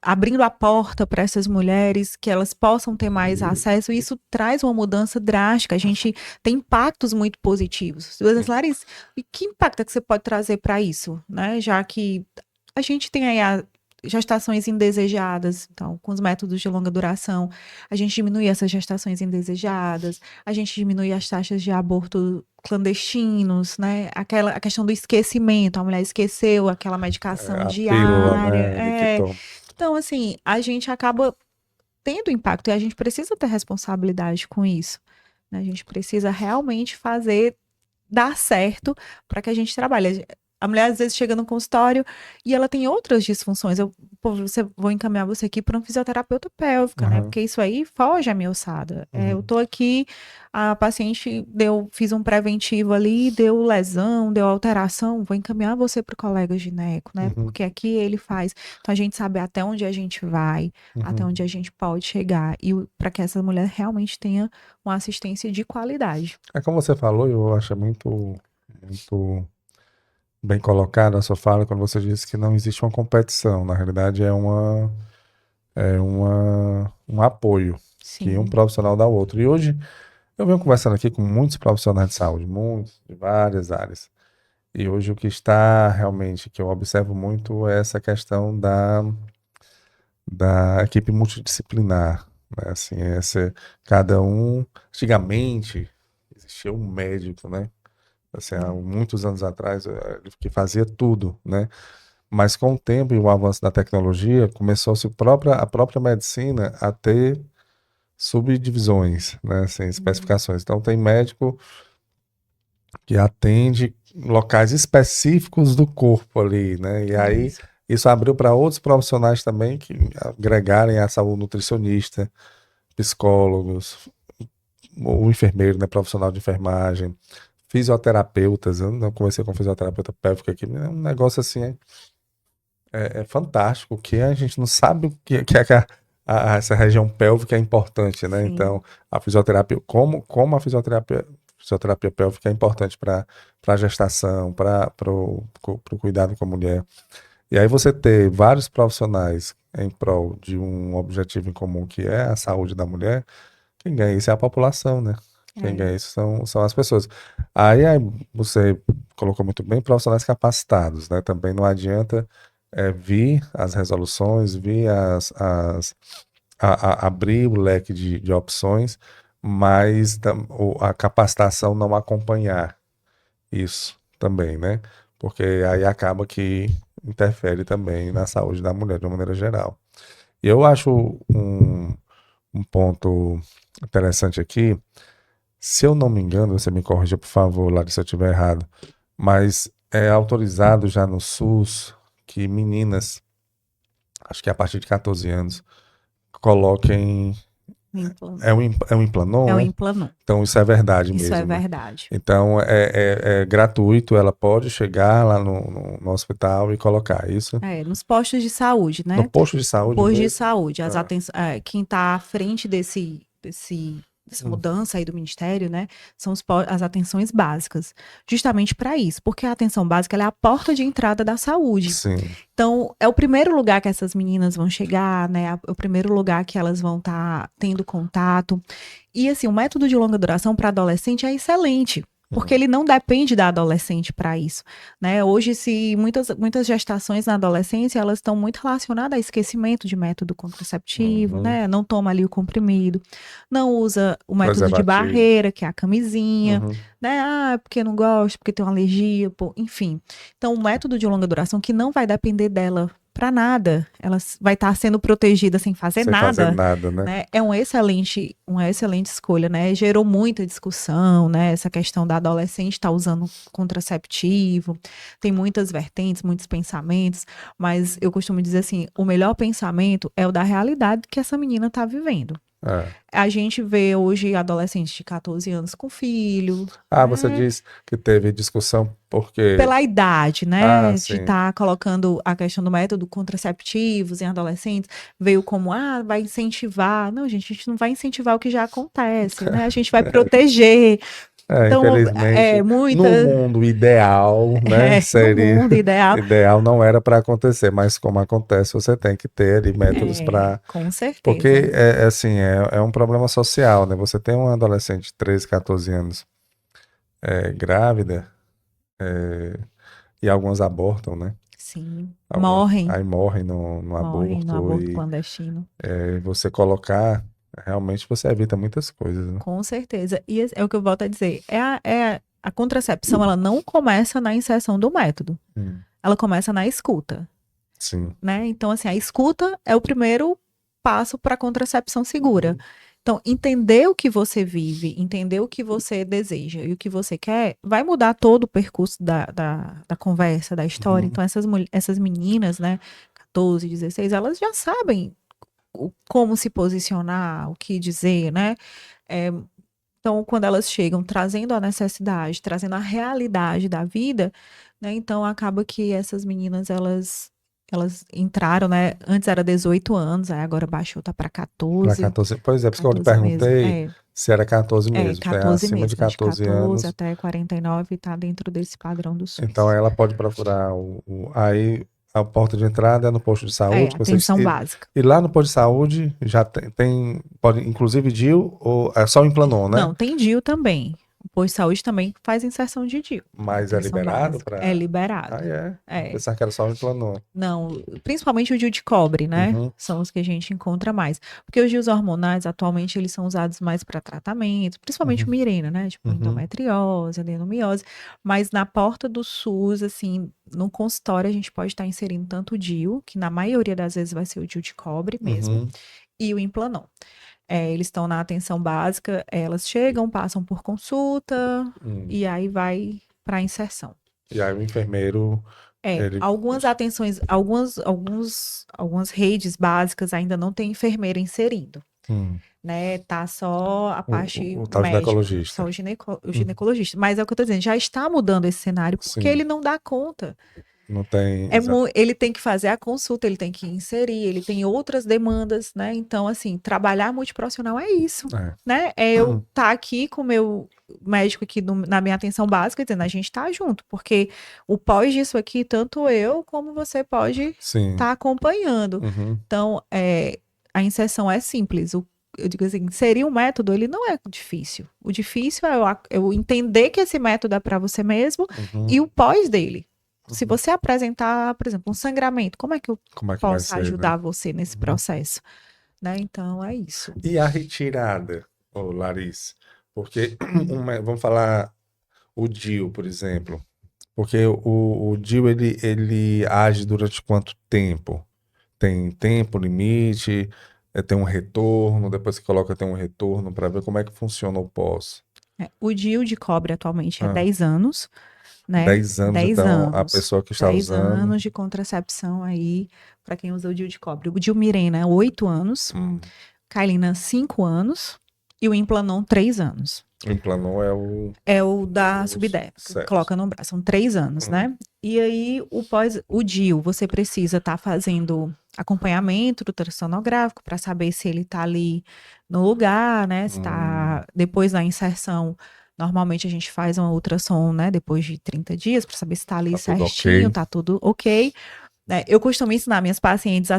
abrindo a porta para essas mulheres que elas possam ter mais acesso, isso traz uma mudança drástica. A gente tem impactos muito positivos. Larissa, e que impacto é que você pode trazer para isso, né? Já que a gente tem aí gestações indesejadas, então, com os métodos de longa duração, a gente diminui essas gestações indesejadas, a gente diminui as taxas de aborto clandestinos, né? A questão do esquecimento, a mulher esqueceu aquela medicação A pílula, diária. né, que toma. Então, assim, a gente acaba tendo impacto e a gente precisa ter responsabilidade com isso, né? A gente precisa realmente fazer dar certo para que a gente trabalhe. A mulher às vezes chega no consultório e ela tem outras disfunções. Vou encaminhar você aqui para um fisioterapeuta pélvica, né? Uhum, Porque isso aí foge à minha alçada. Eu uhum. tô aqui, a paciente fiz um preventivo ali, deu lesão, deu alteração, vou encaminhar você para o colega gineco, né? Uhum, Porque aqui ele faz. Então a gente sabe até onde a gente vai, até uhum. onde a gente pode chegar e para que essa mulher realmente tenha uma assistência de qualidade. É como você falou, eu acho muito, muito bem colocado a sua fala quando você disse que não existe uma competição. Na realidade, um apoio que um Sim. profissional dá ao outro. E hoje eu venho conversando aqui com muitos profissionais de saúde, muitos, de várias áreas. E hoje o que está realmente, que eu observo muito, é essa questão da equipe multidisciplinar, né? Assim, cada um, antigamente existia um médico, né? Assim, há muitos anos atrás, que fazia tudo, né? Mas com o tempo e o avanço da tecnologia, começou-se a própria medicina a ter subdivisões, né? Assim, especificações. Então, tem médico que atende locais específicos do corpo ali, né? E aí, Isso. isso abriu para outros profissionais também que agregarem a saúde, nutricionista, psicólogos, o enfermeiro, né? Profissional de enfermagem, fisioterapeutas. Eu não conversei com um fisioterapeuta pélvico aqui, é um negócio assim, é fantástico, que a gente não sabe o que é que essa região pélvica é importante, né? Então, Sim. a fisioterapia, como a fisioterapia pélvica é importante para a gestação, para o cuidado com a mulher. E aí você ter vários profissionais em prol de um objetivo em comum, que é a saúde da mulher, quem ganha isso é a população, né? Quem É. ganha isso são as pessoas. Aí você colocou muito bem, profissionais capacitados, né? Também não adianta vir as resoluções, vir abrir o leque de opções, mas a capacitação não acompanhar isso também, né? Porque aí acaba que interfere também na saúde da mulher de uma maneira geral. E eu acho um ponto interessante aqui, se eu não me engano, você me corrija, por favor, Larissa, se eu estiver errado, mas é autorizado já no SUS que meninas, acho que a partir de 14 anos, coloquem. Implante. É um É o Implanon, é? Implanon. Então isso é verdade Isso é mesmo, né? verdade. Então é gratuito, ela pode chegar lá no hospital e colocar isso. Nos postos de saúde, No né? posto de saúde Posto de mesmo. saúde. Ah, Quem está à frente dessa hum, mudança aí do Ministério, né? São as atenções básicas. Justamente para isso. Porque a atenção básica ela é a porta de entrada da saúde. sim. Então, é o primeiro lugar que essas meninas vão chegar, né? É o primeiro lugar que elas vão estar tendo contato. E assim, o método de longa duração para adolescente é excelente, porque ele não depende da adolescente para isso, né? Hoje, se muitas gestações na adolescência, elas estão muito relacionadas a esquecimento de método contraceptivo, Uhum. né? Não toma ali o comprimido, não usa o método de Preservativo. barreira, que é a camisinha, Uhum. né? Porque não gosta, porque tem uma alergia, pô, enfim. Então, o método de longa duração que não vai depender dela para nada. Ela vai estar sendo protegida sem fazer Sem fazer nada, nada, né? né? É uma excelente escolha, né? Gerou muita discussão, né? Essa questão da adolescente estar usando contraceptivo. Tem muitas vertentes, muitos pensamentos, mas eu costumo dizer assim, o melhor pensamento é o da realidade que essa menina está vivendo. É. A gente vê hoje adolescentes de 14 anos com filho, Você né? diz que teve discussão porque... Pela idade, né? De sim. estar colocando a questão do método contraceptivos em adolescentes, veio como, vai incentivar. Não, gente, a gente não vai incentivar o que já acontece, né? A gente vai proteger. Então, Infelizmente, no muita. mundo ideal, né, No seria mundo ideal. ideal, não era para acontecer, mas como acontece, você tem que ter ali métodos para... Com Porque, certeza. assim, é um problema social, né? Você tem uma adolescente de 13, 14 anos grávida, e alguns abortam, né? Sim. Aí morrem no Morrem no aborto, aborto e clandestino. você colocar, realmente você evita muitas coisas, né? Com certeza. E é o que eu volto a dizer. A contracepção, ela não começa na inserção do método. Ela começa na escuta. Sim. Né? Então, assim, a escuta é o primeiro passo para a contracepção segura. Então, entender o que você vive, entender o que você deseja e o que você quer, vai mudar todo o percurso da conversa, da história. Então, essas meninas, né, 14, 16, elas já sabem como se posicionar, o que dizer, né? Então, quando elas chegam trazendo a necessidade, trazendo a realidade da vida, né? Então, acaba que essas meninas, elas entraram, né? Antes era 18 anos, aí agora baixou, tá para Para 14, 14. Pois é, por isso que eu te 14 mesmo. perguntei se era 14 mesmo. É 14 acima de mesmo, de 14 14 anos. até 49 tá dentro desse padrão do Então SUS. ela pode procurar aí a porta de entrada é no posto de saúde. Atenção básica. E lá no posto de saúde já pode, inclusive DIU, ou é só o Implanon, né? Não, tem DIU também. O posto de saúde também faz inserção de DIU. Mas é Atenção liberado básica. É para... liberado. É. É. Pensar que era só o Implanon. Não, principalmente o DIU de cobre, né? Uhum. São os que a gente encontra mais. Porque os DIUs hormonais, atualmente, eles são usados mais para tratamento, principalmente o Mirena, né? Tipo, endometriose, adenomiose. Mas na porta do SUS, assim, no consultório, a gente pode estar inserindo tanto o DIU, que na maioria das vezes vai ser o DIU de cobre mesmo, e o Implanon. Eles estão na atenção básica, elas chegam, passam por consulta, e aí vai para a inserção. E aí o enfermeiro... Algumas atenções, algumas redes básicas ainda não tem enfermeira inserindo, né? Tá só a parte o tal médica, ginecologista. só o ginecologista. Mas é o que eu tô dizendo, já está mudando esse cenário porque Sim. ele não dá conta. Não tem... Ele tem que fazer a consulta, ele tem que inserir, ele tem outras demandas, né? Então, assim, trabalhar multiprofissional é isso, né? É eu estar aqui com o meu médico aqui na minha atenção básica, dizendo, a gente tá junto, porque o pós disso aqui, tanto eu como você pode estar acompanhando. Então, a inserção é simples. Eu digo assim, inserir um método, ele não é difícil. O difícil é eu entender que esse método é para você mesmo e o pós dele. Se você apresentar, por exemplo, um sangramento, como é que eu posso ajudar você nesse processo? Né? Então, é isso. E a retirada, Larissa? Porque, vamos falar o DIU, por exemplo. Porque o DIU, ele age durante quanto tempo? Tem tempo limite? Tem um retorno? Depois que coloca, tem um retorno para ver como é que funciona o pós. O DIU de cobre atualmente é 10 anos. Né? 10 anos, 10 então anos. a pessoa que está 10 usando... anos de contracepção aí, para quem usa o DIU de cobre. O DIU Mirena, 8 anos. Kailina, 5 anos. E o Implanon, 3 anos. O Implanon é o da subdérmica, coloca no braço. São 3 anos, né? E aí, o DIU, você precisa estar fazendo acompanhamento ultrassonográfico para saber se ele está ali no lugar, né? Se tá, depois da inserção, normalmente a gente faz uma ultrassom, né? Depois de 30 dias, para saber se está ali certinho, tá tudo ok. Eu costumo ensinar minhas pacientes a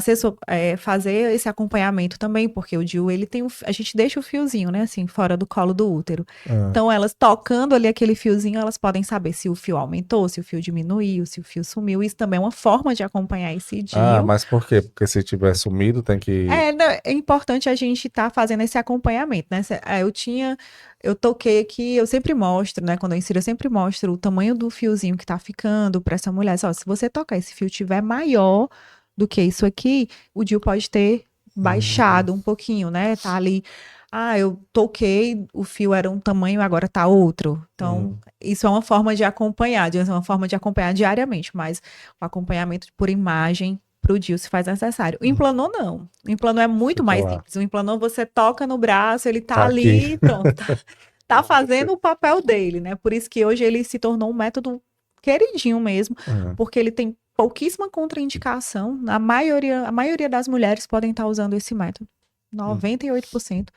fazer esse acompanhamento também, porque o DIU, ele tem a gente deixa o fiozinho, né, assim, fora do colo do útero. Então, elas tocando ali aquele fiozinho, elas podem saber se o fio aumentou, se o fio diminuiu, se o fio sumiu. Isso também é uma forma de acompanhar esse DIU. Mas por quê? Porque se tiver sumido, tem que... É importante a gente estar fazendo esse acompanhamento, né? Eu toquei aqui, eu sempre mostro, né? Quando eu insiro, eu sempre mostro o tamanho do fiozinho que tá ficando para essa mulher. Se você tocar, esse fio tiver maior do que isso aqui, o DIU pode ter baixado um pouquinho, né? Tá ali, eu toquei, o fio era um tamanho, agora tá outro. Então, isso é uma forma de acompanhar, é uma forma de acompanhar diariamente, mas o acompanhamento por imagem pro DIU se faz necessário. O implanon não. O implanon é muito Fica mais lá. simples. O implanon você toca no braço, ele tá Tá aqui. ali, pronto. Tá fazendo o papel dele, né? Por isso que hoje ele se tornou um método queridinho mesmo, porque ele tem pouquíssima contraindicação. A maioria das mulheres podem estar usando esse método. 98%.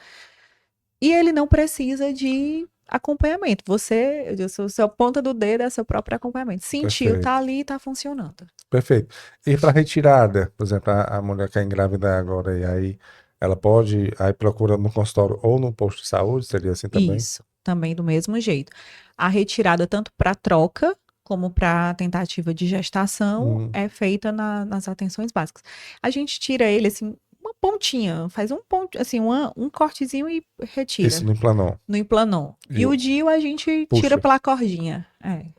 E ele não precisa de acompanhamento. Você, o seu ponta do dedo é seu próprio acompanhamento. Sentiu, Perfeito. tá ali, tá funcionando. Perfeito. E para retirada, por exemplo, a mulher quer engravidar agora e aí ela pode, aí procura no consultório ou no posto de saúde, seria assim também? Isso, também do mesmo jeito. A retirada, tanto para troca como para tentativa de gestação, é feita nas atenções básicas. A gente tira ele assim, uma pontinha, faz um ponto, assim, um cortezinho e retira. Isso no implanon. No implanon. E o DIU a gente tira pela cordinha.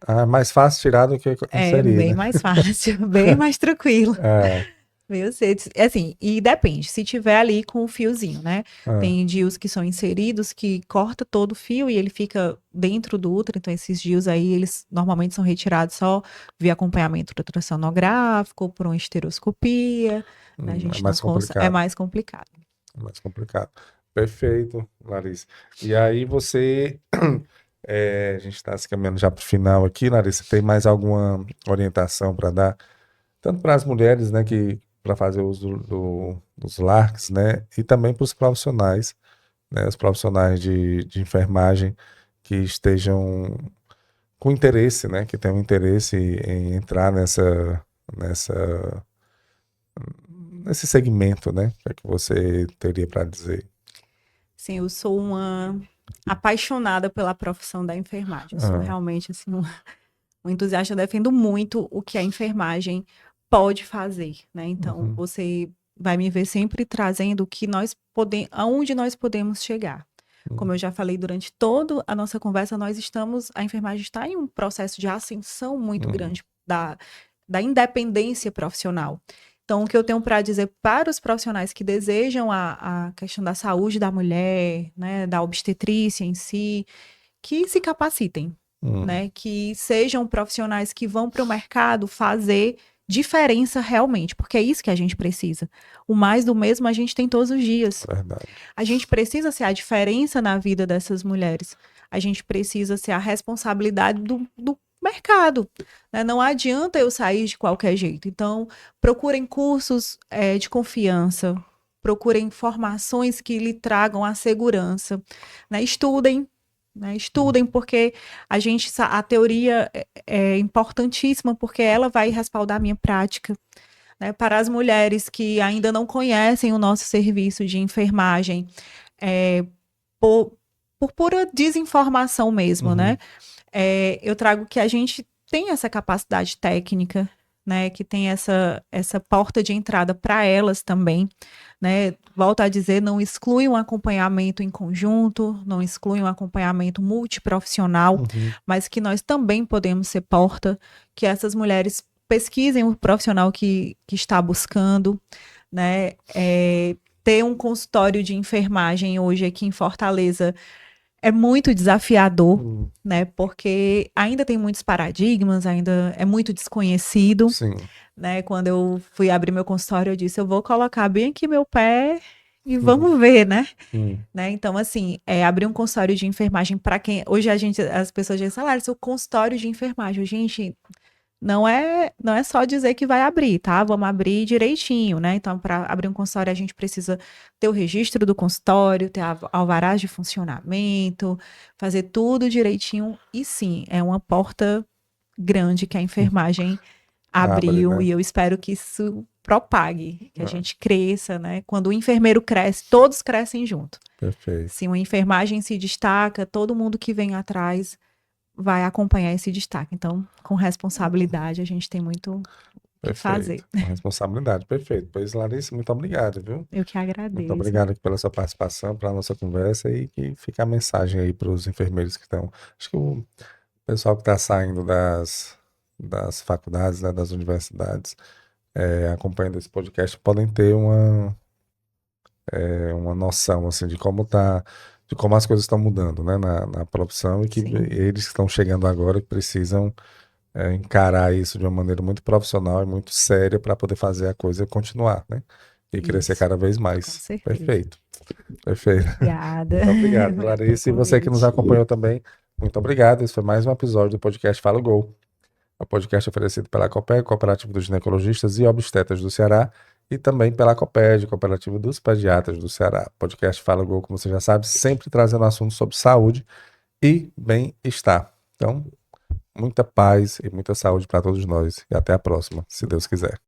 É mais fácil tirar do que inserir, bem né? mais fácil, bem mais tranquilo. Viu? Assim, e depende, se tiver ali com o fiozinho, né? Tem DIUs que são inseridos, que corta todo o fio e ele fica dentro do útero, então esses DIUs aí, eles normalmente são retirados só via acompanhamento ultrassonográfico, por uma esteroscopia, né? A gente é mais não complicado. É mais complicado. É mais complicado. Perfeito, Larissa. E aí você, a gente está se caminhando já para o final aqui, Larissa, tem mais alguma orientação para dar, tanto para as mulheres, né, que para fazer uso dos LARCs, né, e também para os profissionais, né, os profissionais de enfermagem que estejam com interesse, né, que tenham interesse em entrar nesse segmento, né, o que você teria para dizer? Sim, eu sou uma apaixonada pela profissão da enfermagem. Eu sou realmente assim um entusiasta. Eu defendo muito o que a enfermagem pode fazer, né? Então, você vai me ver sempre trazendo o que nós podemos, aonde nós podemos chegar. Como eu já falei durante toda a nossa conversa, a enfermagem está em um processo de ascensão muito grande da independência profissional. Então, o que eu tenho para dizer para os profissionais que desejam a questão da saúde da mulher, né, da obstetrícia em si, que se capacitem, né, que sejam profissionais que vão para o mercado fazer diferença realmente, porque é isso que a gente precisa. O mais do mesmo a gente tem todos os dias. Verdade. A gente precisa ser a diferença na vida dessas mulheres. A gente precisa ser a responsabilidade do mercado, né? Não adianta eu sair de qualquer jeito. Então, procurem cursos de confiança, procurem informações que lhe tragam a segurança, né? Estudem, né? Estudem, porque a teoria é importantíssima, porque ela vai respaldar a minha prática. Né, para as mulheres que ainda não conhecem o nosso serviço de enfermagem, por pura desinformação mesmo, né? Eu trago que a gente tem essa capacidade técnica, né? Que tem essa porta de entrada para elas também, né? Volto a dizer, não exclui um acompanhamento em conjunto, não exclui um acompanhamento multiprofissional, mas que nós também podemos ser porta, que essas mulheres pesquisem o profissional que está buscando, né? Ter um consultório de enfermagem hoje aqui em Fortaleza é muito desafiador, né? Porque ainda tem muitos paradigmas, ainda é muito desconhecido. Sim. Né? Quando eu fui abrir meu consultório, eu disse, eu vou colocar bem aqui meu pé e vamos ver, né? Né? Então, assim, abrir um consultório de enfermagem para quem... Hoje as pessoas dizem, seu consultório de enfermagem. Gente, não é só dizer que vai abrir, tá? Vamos abrir direitinho, né? Então, para abrir um consultório, a gente precisa ter o registro do consultório, ter alvarás de funcionamento, fazer tudo direitinho. E sim, é uma porta grande que a enfermagem abriu, Abre, né? e eu espero que isso propague, que a gente cresça, né? Quando o enfermeiro cresce, todos crescem junto. Perfeito. Se uma enfermagem se destaca, todo mundo que vem atrás vai acompanhar esse destaque. Então, com responsabilidade, a gente tem muito o que fazer. Com responsabilidade, perfeito. Pois, Larissa, muito obrigado, viu? Eu que agradeço. Muito obrigado aqui pela sua participação, pela nossa conversa e que fica a mensagem aí para os enfermeiros que estão... Acho que o pessoal que está saindo das faculdades, né, das universidades, acompanhando esse podcast podem ter uma noção assim, de como as coisas estão mudando, né, na profissão e que Sim. eles que estão chegando agora que precisam encarar isso de uma maneira muito profissional e muito séria para poder fazer a coisa continuar, né? E crescer Isso, cada vez com mais. certeza. Perfeito. Perfeito. Obrigada. Muito obrigado, pelo Larissa. E você que nos convite. acompanhou também, muito obrigado. Esse foi mais um episódio do podcast Fala Gol. É um podcast oferecido pela COPEG, Cooperativa dos Ginecologistas e Obstetras do Ceará, e também pela COPED, Cooperativa dos Pediatras do Ceará. Podcast Fala Gol, como você já sabe, sempre trazendo assuntos sobre saúde e bem-estar. Então, muita paz e muita saúde para todos nós. E até a próxima, se Deus quiser.